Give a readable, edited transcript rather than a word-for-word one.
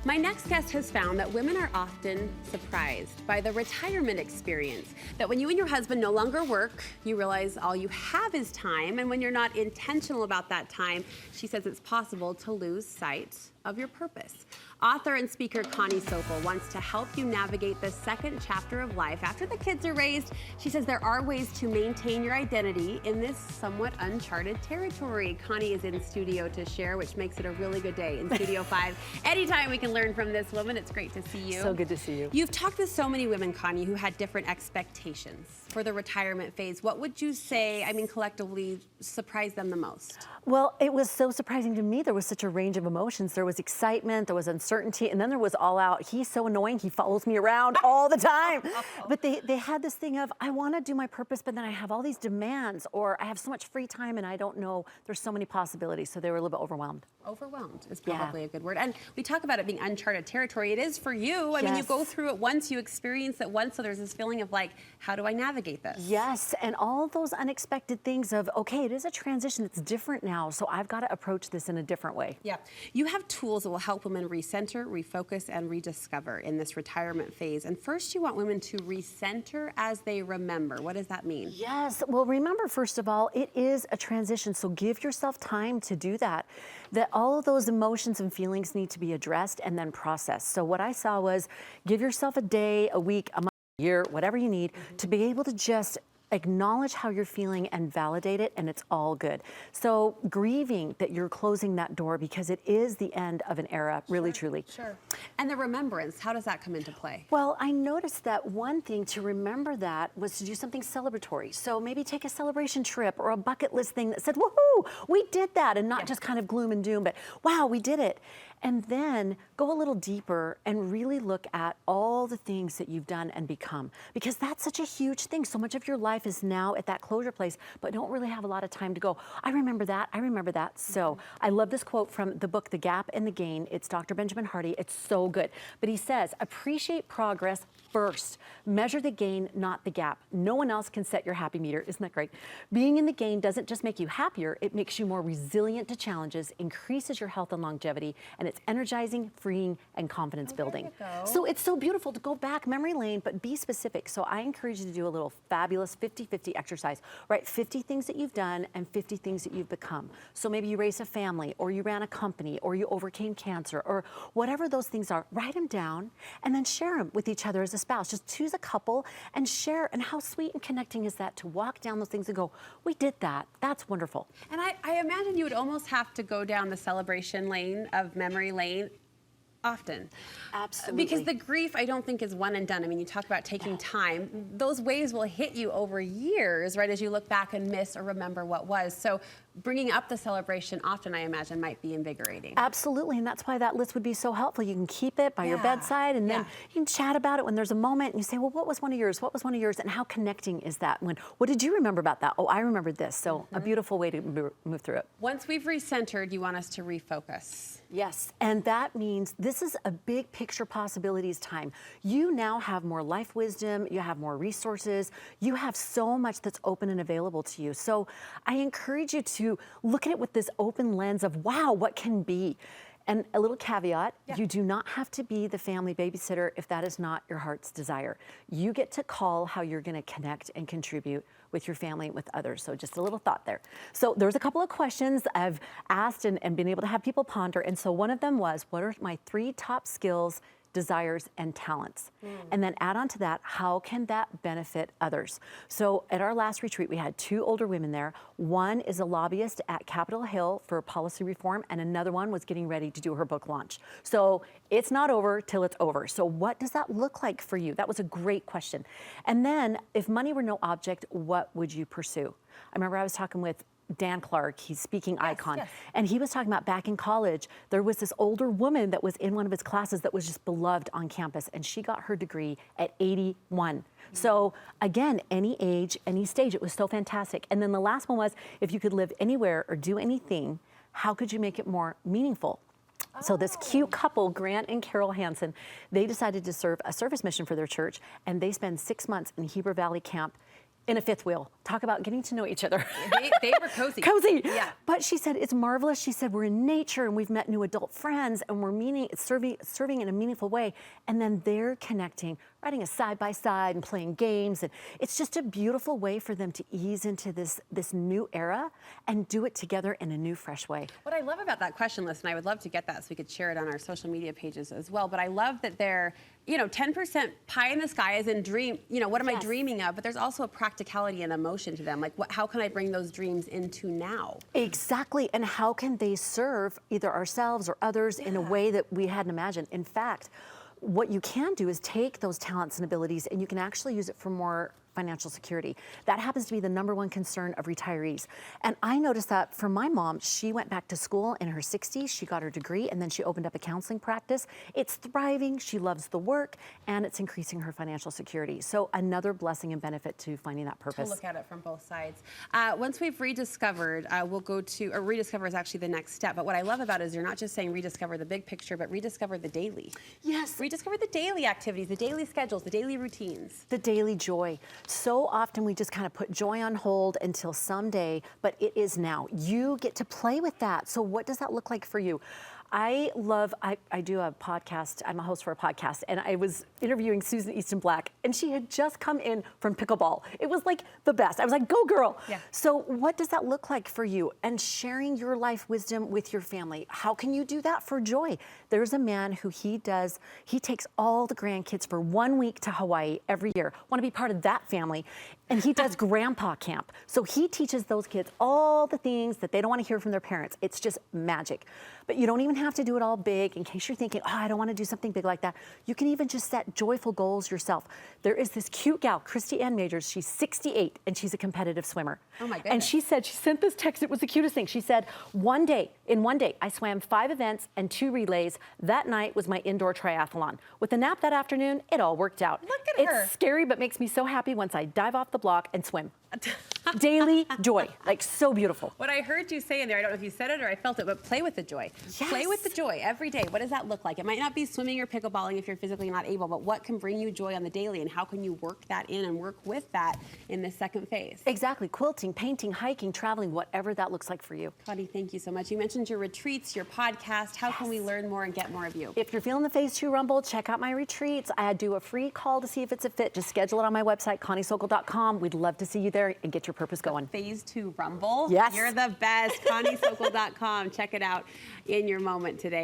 My next guest has found that women are often surprised by the retirement experience. That when you and your husband no longer work, you realize all you have is time. And when you're not intentional about that time, she says it's possible to lose sight of your purpose. Author and speaker Connie Sokol wants to help you navigate the second chapter of life. After the kids are raised, she says there are ways to maintain your identity in this somewhat uncharted territory. Connie is in studio to share, which makes it a really good day in Studio 5. Anytime we can learn from this woman, it's great to see you. So good to see you. You've talked with so many women, Connie, who had different expectations for the retirement phase. What would you say, collectively surprised them the most? Well, it was so surprising to me. There was such a range of emotions. There was excitement, there was uncertainty, and then there was all out, he's so annoying, he follows me around all the time. But they had this thing of, I want to do my purpose, but then I have all these demands, or I have so much free time and I don't know, there's so many possibilities. So they were a little bit overwhelmed. Overwhelmed is probably a good word. And we talk about it being uncharted territory. It is for you. I mean, you go through it once, you experience it once, so there's this feeling of like, how do I navigate this? Yes, and all those unexpected things of, okay, it is a transition, it's different now, so I've got to approach this in a different way. Yeah, you have tools that will help women recenter, refocus, and rediscover in this retirement phase. And first, you want women to recenter as they remember. What does that mean? Yes, well, remember, first of all, it is a transition, so give yourself time to do that. That all of those emotions and feelings need to be addressed and then processed. So what I saw was give yourself a day, a week, a month, a year, whatever you need to be able to just acknowledge how you're feeling and validate it, and it's all good. So grieving that you're closing that door because it is the end of an era, really, truly. Sure. And the remembrance, how does that come into play? Well, I noticed that one thing to remember that was to do something celebratory. So maybe take a celebration trip or a bucket list thing that said, woohoo, we did that, and not just kind of gloom and doom, but wow, we did it. And then go a little deeper and really look at all the things that you've done and become, because that's such a huge thing. So much of your life is now at that closure place, but don't really have a lot of time to go, I remember that, I remember that. So I love this quote from the book, The Gap and the Gain. It's Dr. Benjamin Hardy. It's so good. But he says, appreciate progress first. Measure the gain, not the gap. No one else can set your happy meter. Isn't that great? Being in the gain doesn't just make you happier, it makes you more resilient to challenges, increases your health and longevity, and it's energizing, freeing, and confidence building. So it's so beautiful to go back memory lane, but be specific. So I encourage you to do a little fabulous 50-50 exercise. Write 50 things that you've done and 50 things that you've become. So maybe you raised a family, or you ran a company, or you overcame cancer, or whatever those things are. Write them down and then share them with each other as a spouse. Just choose a couple and share. And how sweet and connecting is that to walk down those things and go, we did that. That's wonderful. And I imagine you would almost have to go down the celebration lane of memory lane often. Absolutely. Because the grief, I don't think, is one and done. I mean, you talk about taking time. Those waves will hit you over years, right, as you look back and miss or remember what was. So bringing up the celebration often, I imagine, might be invigorating. Absolutely, and that's why that list would be so helpful. You can keep it by your bedside, and then you can chat about it when there's a moment, and you say, well, what was one of yours? What was one of yours? And how connecting is that? What did you remember about that? Oh, I remembered this. So a beautiful way to move through it. Once we've recentered, you want us to refocus. Yes, and that means this is a big picture possibilities time. You now have more life wisdom, you have more resources, you have so much that's open and available to you. So I encourage you to look at it with this open lens of, wow, what can be? And a little caveat, you do not have to be the family babysitter if that is not your heart's desire. You get to call how you're gonna connect and contribute with your family and with others. So just a little thought there. So there's a couple of questions I've asked and been able to have people ponder. And so one of them was, what are my 3 top skills, desires, and talents? And then add on to that, how can that benefit others? So at our last retreat, we had 2 older women there. One is a lobbyist at Capitol Hill for policy reform, and another one was getting ready to do her book launch. So it's not over till it's over. So what does that look like for you? That was a great question. And then, if money were no object, what would you pursue? I remember I was talking with Dan Clark, he's speaking icon. And he was talking about back in college, there was this older woman that was in one of his classes that was just beloved on campus, and she got her degree at 81. So again, any age, any stage, it was so fantastic. And then the last one was, if you could live anywhere or do anything, how could you make it more meaningful? So this cute couple, Grant and Carol Hansen, they decided to serve a service mission for their church, and they spend 6 months in Heber Valley Camp in a fifth wheel. Talk about getting to know each other. They were cozy. Cozy. Yeah. But she said, it's marvelous. She said, we're in nature and we've met new adult friends and we're serving in a meaningful way. And then they're connecting, riding a side by side and playing games. And it's just a beautiful way for them to ease into this new era and do it together in a new, fresh way. What I love about that question list, and I would love to get that so we could share it on our social media pages as well, but I love that they're, 10% pie in the sky is in dream, what am I dreaming of? But there's also a practicality and emotion to them. Like, how can I bring those dreams into now? Exactly. And how can they serve either ourselves or others in a way that we hadn't imagined? In fact, what you can do is take those talents and abilities and you can actually use it for more financial security. That happens to be the #1 concern of retirees. And I noticed that for my mom, she went back to school in her 60s, she got her degree, and then she opened up a counseling practice. It's thriving, she loves the work, and it's increasing her financial security. So another blessing and benefit to finding that purpose. To look at it from both sides. Once we've rediscovered, we'll go to, or rediscover is actually the next step, but what I love about it is you're not just saying rediscover the big picture, but rediscover the daily. Yes. Rediscover the daily activities, the daily schedules, the daily routines. The daily joy. So often we just kind of put joy on hold until someday, but it is now. You get to play with that. So what does that look like for you? I do a podcast. I'm a host for a podcast, and I was interviewing Susan Easton Black, and she had just come in from pickleball. It was like the best. I was like, go girl. Yeah. So what does that look like for you? And sharing your life wisdom with your family. How can you do that for joy? There's a man who he takes all the grandkids for 1 week to Hawaii every year. Want to be part of that family. And he does grandpa camp. So he teaches those kids all the things that they don't want to hear from their parents. It's just magic. But you don't even have to do it all big in case you're thinking, I don't want to do something big like that. You can even just set joyful goals yourself. There is this cute gal, Christy Ann Majors. She's 68 and she's a competitive swimmer. Oh my goodness. And she sent this text. It was the cutest thing. She said, in one day, I swam 5 events and 2 relays. That night was my indoor triathlon. With a nap that afternoon, it all worked out. Look at her. It's scary, but makes me so happy once I dive off the block and swim. Daily joy, like so beautiful. What I heard you say in there, I don't know if you said it or I felt it, but play with the joy. Yes. Play with the joy every day. What does that look like? It might not be swimming or pickleballing if you're physically not able, but what can bring you joy on the daily, and how can you work that in and work with that in this second phase? Exactly. Quilting, painting, hiking, traveling, whatever that looks like for you. Connie, thank you so much. You mentioned your retreats, your podcast. How can we learn more and get more of you? If you're feeling the Phase 2 rumble, check out my retreats. I do a free call to see if it's a fit. Just schedule it on my website, ConnieSokol.com. We'd love to see you there and get your purpose going. Phase 2 rumble. Yes. You're the best. ConnieSokol.com. Check it out in your moment today.